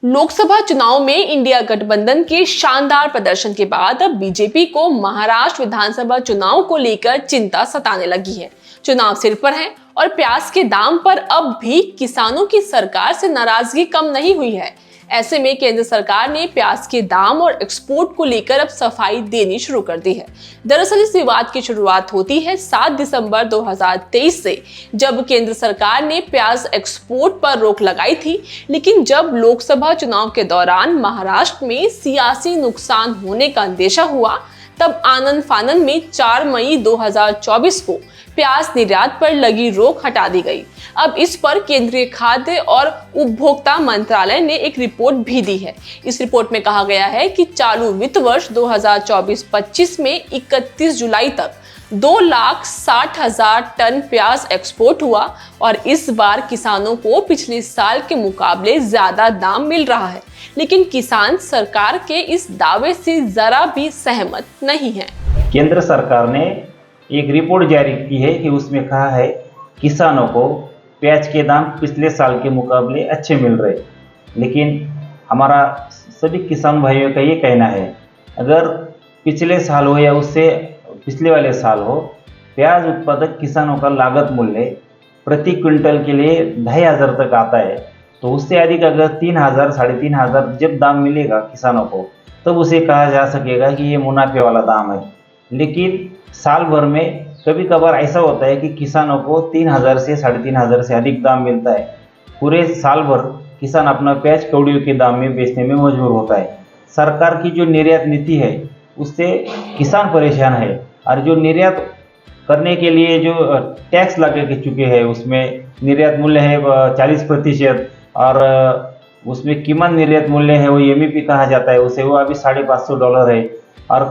लोकसभा चुनाव में इंडिया गठबंधन के शानदार प्रदर्शन के बाद अब बीजेपी को महाराष्ट्र विधानसभा चुनाव को लेकर चिंता सताने लगी है। चुनाव सिर पर है और प्याज के दाम पर अब भी किसानों की सरकार से नाराजगी कम नहीं हुई है। ऐसे में केंद्र सरकार ने प्याज के दाम और एक्सपोर्ट को लेकर अब सफाई देनी शुरू कर दी है। दरअसल इस विवाद की शुरुआत होती है 7 दिसंबर 2023 से, जब केंद्र सरकार ने प्याज एक्सपोर्ट पर रोक लगाई थी। लेकिन जब लोकसभा चुनाव के दौरान महाराष्ट्र में सियासी नुकसान होने का अंदेशा हुआ, तब आनन फानन में 4 मई 2024 को प्याज निर्यात पर लगी रोक हटा दी गई। अब इस पर केंद्रीय खाद्य और उपभोक्ता मंत्रालय ने एक रिपोर्ट भी दी है। इस रिपोर्ट में कहा गया है कि चालू वित्त वर्ष 2024-25 में 31 जुलाई तक 2,60,000 टन प्याज एक्सपोर्ट हुआ और इस बार किसानों को पिछले साल के मुकाबले ज्यादा दाम मिल रहा है। लेकिन किसान सरकार के इस दावे से जरा भी सहमत नहीं है। केंद्र सरकार ने एक रिपोर्ट जारी की है कि उसमें कहा है किसानों को प्याज के दाम पिछले साल के मुकाबले अच्छे मिल रहे। लेकिन हमारा सभी किसान भाइयों का ये कहना है, अगर पिछले साल हो या उससे पिछले वाले साल हो, प्याज उत्पादक किसानों का लागत मूल्य प्रति क्विंटल के लिए 2,500 तक आता है, तो उससे अधिक अगर 3,000 3,500 जब दाम मिलेगा किसानों को, तब उसे कहा जा सकेगा कि ये मुनाफे वाला दाम है। लेकिन साल भर में कभी कभार ऐसा होता है कि किसानों को 3,000 से 3,500 से अधिक दाम मिलता है। पूरे साल भर किसान अपना प्याज कौड़ियों के दाम में बेचने में मजबूर होता है। सरकार की जो निर्यात नीति है उससे किसान परेशान है, और जो निर्यात करने के लिए जो टैक्स लगा के चुके हैं, उसमें निर्यात मूल्य है 40% और उसमें कीमत निर्यात मूल्य है वो एमईपी कहा जाता है उसे, वो अभी $550 है। और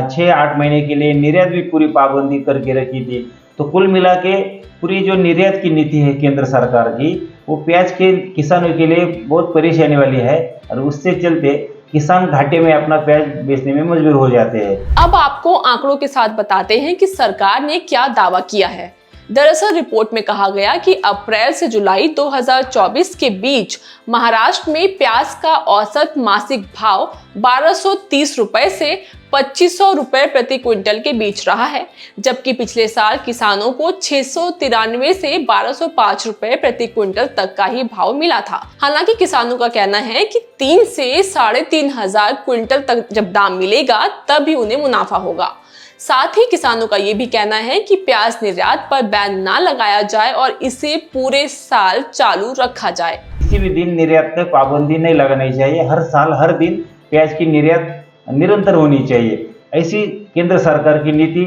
6-8 महीने के लिए निर्यात भी पूरी पाबंदी करके रखी थी। तो कुल मिला के पूरी जो निर्यात की नीति है केंद्र सरकार की, वो प्याज के किसानों के लिए बहुत परेशानी वाली है, और उससे चलते किसान घाटे में अपना प्याज बेचने में मजबूर हो जाते हैं। अब आपको आंकड़ों के साथ बताते हैं कि सरकार ने क्या दावा किया है। दरअसल रिपोर्ट में कहा गया कि अप्रैल से जुलाई 2024 के बीच महाराष्ट्र में प्याज का औसत मासिक भाव 1,230 रुपए से 2,500 रुपए प्रति क्विंटल के बीच रहा है, जबकि पिछले साल किसानों को 693 से 1,205 रुपए प्रति क्विंटल तक का ही भाव मिला था। हालांकि किसानों का कहना है कि 3 से 3,500 क्विंटल तक जब दाम मिलेगा तब ही उन्हें मुनाफा होगा। साथ ही किसानों का ये भी कहना है कि प्याज निर्यात पर बैन ना लगाया जाए और इसे पूरे साल चालू रखा जाए। किसी भी दिन निर्यात पर पाबंदी नहीं लगानी चाहिए। हर साल हर दिन प्याज की निर्यात निरंतर होनी चाहिए। ऐसी केंद्र सरकार की नीति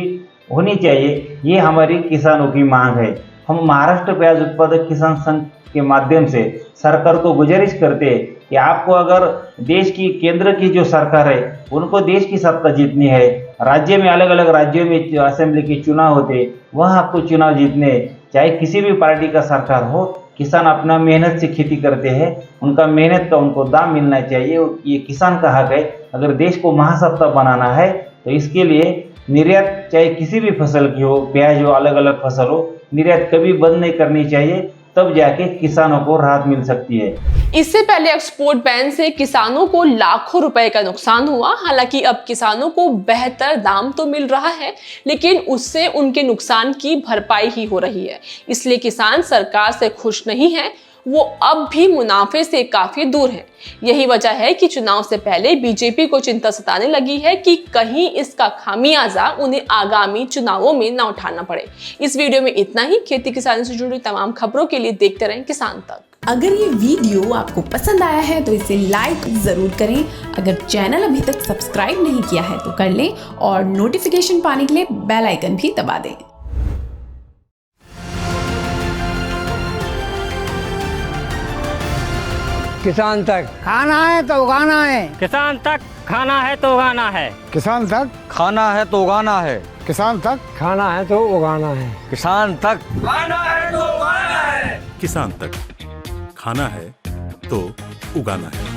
होनी चाहिए। ये हमारी किसानों की मांग है। हम महाराष्ट्र प्याज उत्पादक किसान संघ के माध्यम से सरकार को गुजारिश करते हैं कि आपको अगर देश की केंद्र की जो सरकार है उनको देश की सत्ता जीतनी है, राज्य में अलग अलग राज्यों में असेंबली के चुनाव होते, वहाँ आपको चुनाव जीतने, चाहे किसी भी पार्टी का सरकार हो, किसान अपना मेहनत से खेती करते हैं, उनका मेहनत का उनको दाम मिलना चाहिए। ये किसान का हक है। अगर देश को महासत्ता बनाना है तो इसके लिए निर्यात चाहे किसी भी फसल की हो, प्याज हो, अलग अलग फसल हो, निर्यात कभी बंद नहीं करनी चाहिए, तब जाके किसानों को राहत मिल सकती है। इससे पहले एक्सपोर्ट बैन से किसानों को लाखों रुपए का नुकसान हुआ। हालांकि अब किसानों को बेहतर दाम तो मिल रहा है, लेकिन उससे उनके नुकसान की भरपाई ही हो रही है। इसलिए किसान सरकार से खुश नहीं है, वो अब भी मुनाफे से काफी दूर है। यही वजह है कि चुनाव से पहले बीजेपी को चिंता सताने लगी है कि कहीं इसका खामियाजा उन्हें आगामी चुनावों में न उठाना पड़े। इस वीडियो में इतना ही। खेती किसानी से जुड़ी तमाम खबरों के लिए देखते रहें किसान तक। अगर ये वीडियो आपको पसंद आया है तो इसे लाइक जरूर करें। अगर चैनल अभी तक सब्सक्राइब नहीं किया है तो कर लें और नोटिफिकेशन पाने के लिए बेल आइकन भी दबा दें। किसान तक खाना है तो उगाना है, किसान तक खाना है तो उगाना है, किसान तक खाना है तो उगाना है, किसान तक खाना है तो उगाना है, किसान तक खाना है तो उगाना है, किसान तक खाना है तो उगाना है।